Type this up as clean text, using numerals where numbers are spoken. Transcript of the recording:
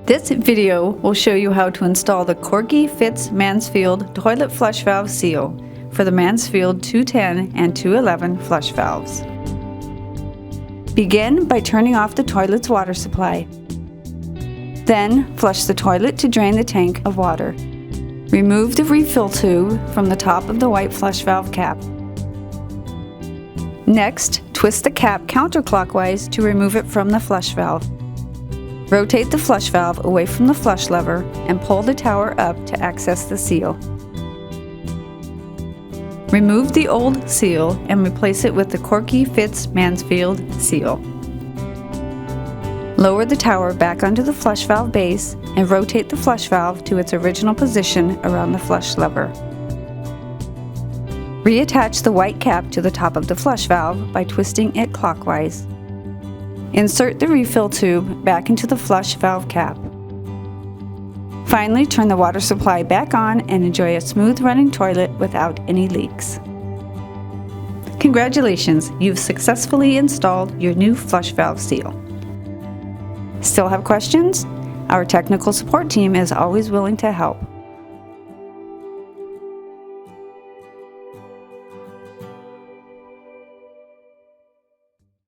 This video will show you how to install the Korky Fits Mansfield toilet flush valve seal for the Mansfield 210 and 211 flush valves. Begin by turning off the toilet's water supply. Then flush the toilet to drain the tank of water. Remove the refill tube from the top of the white flush valve cap. Next, twist the cap counterclockwise to remove it from the flush valve. Rotate the flush valve away from the flush lever and pull the tower up to access the seal. Remove the old seal and replace it with the Korky Fits Mansfield seal. Lower the tower back onto the flush valve base and rotate the flush valve to its original position around the flush lever. Reattach the white cap to the top of the flush valve by twisting it clockwise. Insert the refill tube back into the flush valve cap. Finally, turn the water supply back on and enjoy a smooth running toilet without any leaks. Congratulations, you've successfully installed your new flush valve seal. Still have questions? Our technical support team is always willing to help.